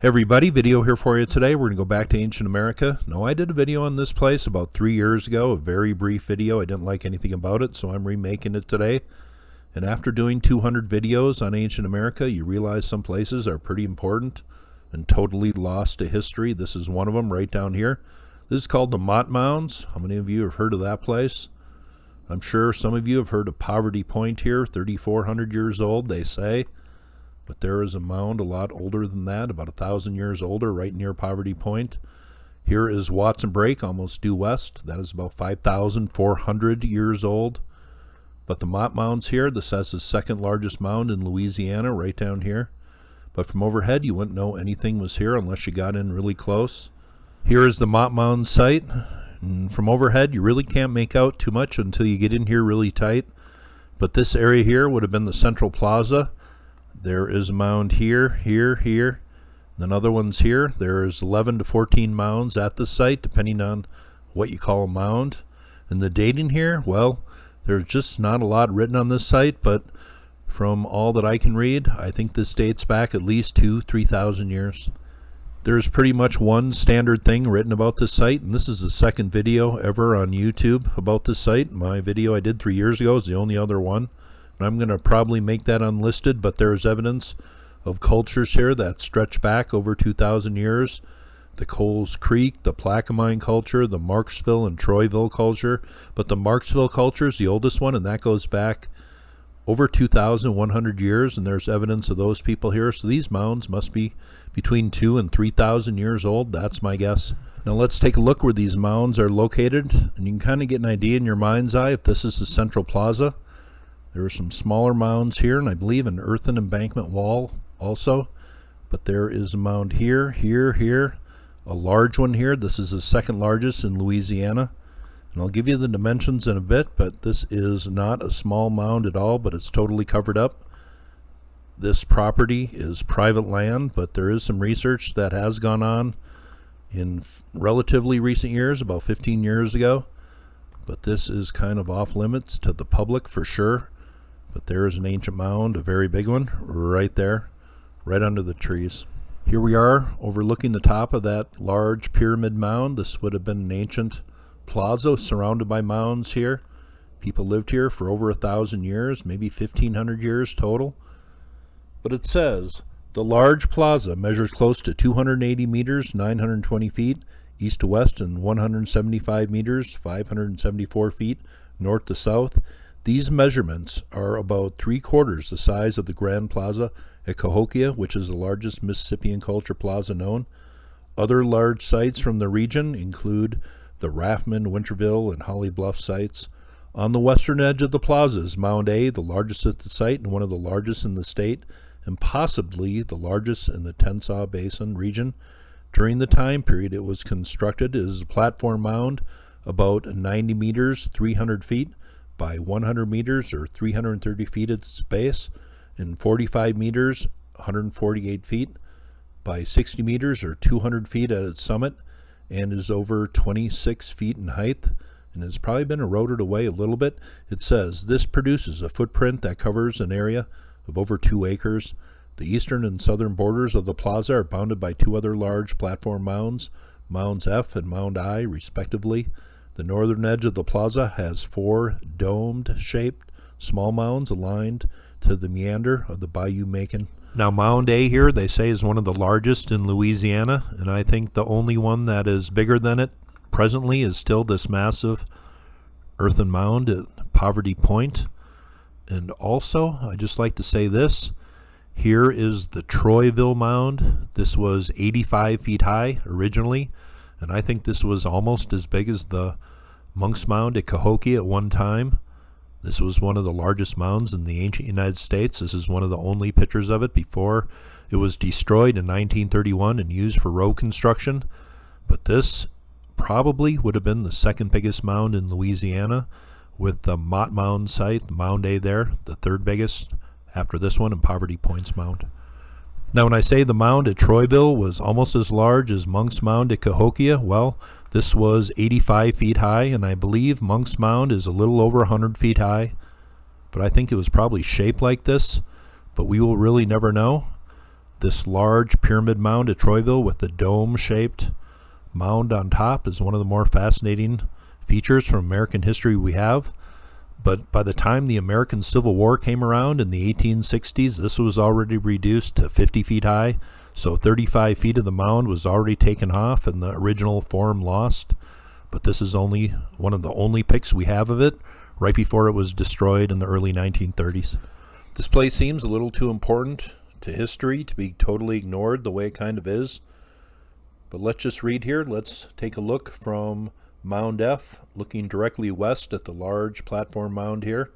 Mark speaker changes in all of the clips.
Speaker 1: Hey everybody, video here for you today. We're going to go back to ancient America. Now, I did a video on this place about 3 years ago, a very brief video. I didn't like anything about it, so I'm remaking it today. And after doing 200 videos on ancient America, you realize some places are pretty important and totally lost to history. This is one of them right down here. This is called the Mott Mounds. How many of you have heard of that place? I'm sure some of you have heard of Poverty Point here, 3,400 years old, they say. But there is a mound a lot older than that, about 1,000 years older, right near Poverty Point. Here is Watson Break, almost due west. That is about 5,400 years old. But the Mott Mounds here, this is the second largest mound in Louisiana, right down here. But from overhead, you wouldn't know anything was here unless you got in really close. Here is the Mott Mound Site. And from overhead, you really can't make out too much until you get in here really tight. But this area here would have been the Central Plaza. There is a mound here, here, and other ones here. There is 11 to 14 mounds at the site, depending on what you call a mound. And the dating here, well, there's just not a lot written on this site, but from all that I can read, I think this dates back at least 3,000 years. There's pretty much one standard thing written about this site, and this is the second video ever on YouTube about this site. My video I did 3 years ago is the only other one. And I'm going to probably make that unlisted, but there is evidence of cultures here that stretch back over 2,000 years. The Coles Creek, the Plaquemine culture, the Marksville and Troyville culture. But the Marksville culture is the oldest one, and that goes back over 2,100 years, and there's evidence of those people here. So these mounds must be between 2,000 and 3,000 years old. That's my guess. Now let's take a look where these mounds are located, and you can kind of get an idea in your mind's eye if this is the Central Plaza. There are some smaller mounds here, and I believe an earthen embankment wall also. But there is a mound here, here, a large one here. This is the second largest in Louisiana. And I'll give you the dimensions in a bit, but this is not a small mound at all, but it's totally covered up. This property is private land, but there is some research that has gone on in relatively recent years, about 15 years ago. But this is kind of off limits to the public for sure. But there is an ancient mound, a very big one, right there, right under the trees. Here we are overlooking the top of that large pyramid mound. This would have been an ancient plaza surrounded by mounds here. People lived here for over 1,000 years, maybe 1,500 years total. But it says, the large plaza measures close to 280 meters, 920 feet, east to west, and 175 meters, 574 feet, north to south. These measurements are about 3/4 the size of the Grand Plaza at Cahokia, which is the largest Mississippian culture plaza known. Other large sites from the region include the Raffman, Winterville, and Holly Bluff sites. On the western edge of the plaza is Mound A, the largest at the site and one of the largest in the state, and possibly the largest in the Tensas Basin region. During the time period it was constructed, it is a platform mound about 90 meters, 300 feet, by 100 meters or 330 feet at its base, and 45 meters, 148 feet, by 60 meters or 200 feet at its summit, and is over 26 feet in height, and has probably been eroded away a little bit. It says, this produces a footprint that covers an area of over 2 acres. The eastern and southern borders of the plaza are bounded by 2 other large platform mounds, Mounds F and Mound I, respectively. The northern edge of the plaza has 4 domed-shaped small mounds aligned to the meander of the Bayou Macon. Now, Mound A here, they say, is one of the largest in Louisiana, and I think the only one that is bigger than it presently is still this massive earthen mound at Poverty Point. And also, I just like to say this, here is the Troyville mound. This was 85 feet high originally, and I think this was almost as big as the Monk's Mound at Cahokia at one time. This was one of the largest mounds in the ancient United States. This is one of the only pictures of it before it was destroyed in 1931 and used for road construction. But this probably would have been the second biggest mound in Louisiana, with the Mott Mound Site, Mound A there, the third biggest after this one, and Poverty Point's mound. Now, when I say the mound at Troyville was almost as large as Monk's Mound at Cahokia, well, this was 85 feet high, and I believe Monk's Mound is a little over 100 feet high. But I think it was probably shaped like this, but we will really never know. This large pyramid mound at Troyville with the dome-shaped mound on top is one of the more fascinating features from American history we have. But by the time the American Civil War came around in the 1860s, this was already reduced to 50 feet high. So 35 feet of the mound was already taken off and the original form lost. But this is only one of the only pics we have of it, right before it was destroyed in the early 1930s. This place seems a little too important to history to be totally ignored the way it kind of is. But let's just read here. Let's take a look from Mound F, looking directly west at the large platform mound here.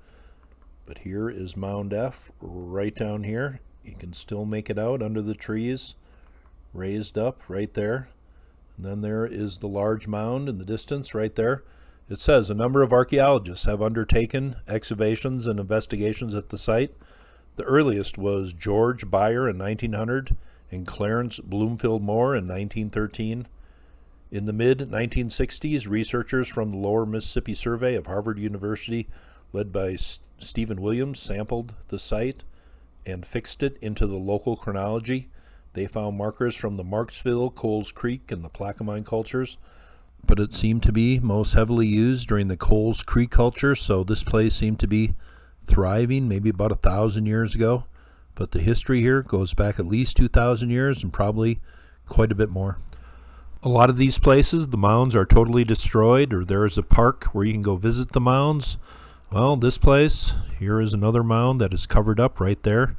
Speaker 1: But here is Mound F right down here. You can still make it out under the trees, raised up right there. And then there is the large mound in the distance right there. It says a number of archaeologists have undertaken excavations and investigations at the site. The earliest was George Beyer in 1900 and Clarence Bloomfield Moore in 1913. In the mid-1960s, researchers from the Lower Mississippi Survey of Harvard University, led by Stephen Williams, sampled the site and fixed it into the local chronology. They found markers from the Marksville, Coles Creek, and the Plaquemine cultures, but it seemed to be most heavily used during the Coles Creek culture, so this place seemed to be thriving maybe about 1,000 years ago. But the history here goes back at least 2,000 years and probably quite a bit more. A lot of these places, the mounds are totally destroyed, or there is a park where you can go visit the mounds. Well, this place, here is another mound that is covered up right there,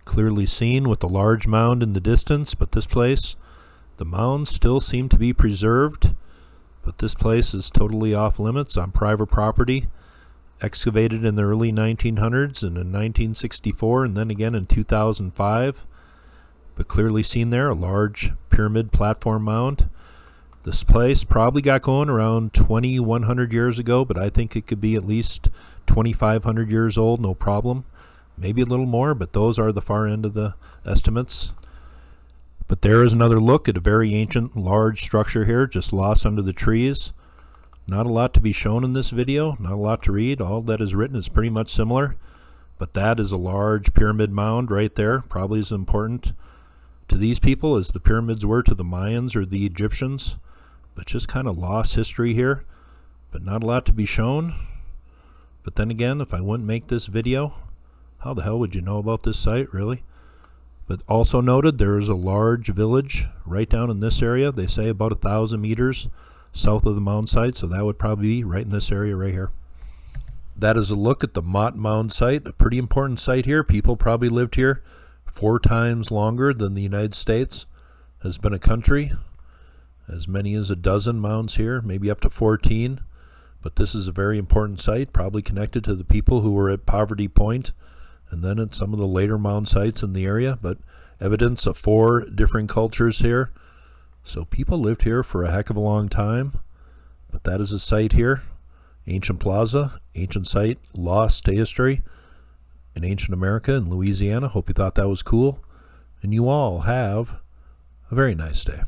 Speaker 1: clearly seen with the large mound in the distance. But this place, the mounds still seem to be preserved, but this place is totally off limits on private property, excavated in the early 1900s and in 1964 and then again in 2005. But clearly seen there, a large pyramid platform mound. This place probably got going around 2,100 years ago, but I think it could be at least 2,500 years old, no problem. Maybe a little more, but those are the far end of the estimates. But there is another look at a very ancient, large structure here, just lost under the trees. Not a lot to be shown in this video, not a lot to read. All that is written is pretty much similar. But that is a large pyramid mound right there, probably as important to these people as the pyramids were to the Mayans or the Egyptians. But just kind of lost history here, but not a lot to be shown. But then again, if I wouldn't make this video, how the hell would you know about this site, really? But also noted, there is a large village right down in this area. They say about 1,000 meters south of the mound site, so that would probably be right in this area right here. That is a look at the Mott Mound Site, a pretty important site here. People probably lived here 4 times longer than the United States has been a country. As many as a dozen mounds here, maybe up to 14. But this is a very important site, probably connected to the people who were at Poverty Point and then at some of the later mound sites in the area. But evidence of 4 different cultures here. So people lived here for a heck of a long time. But that is a site here. Ancient plaza, ancient site, lost to history in ancient America in Louisiana. Hope you thought that was cool. And you all have a very nice day.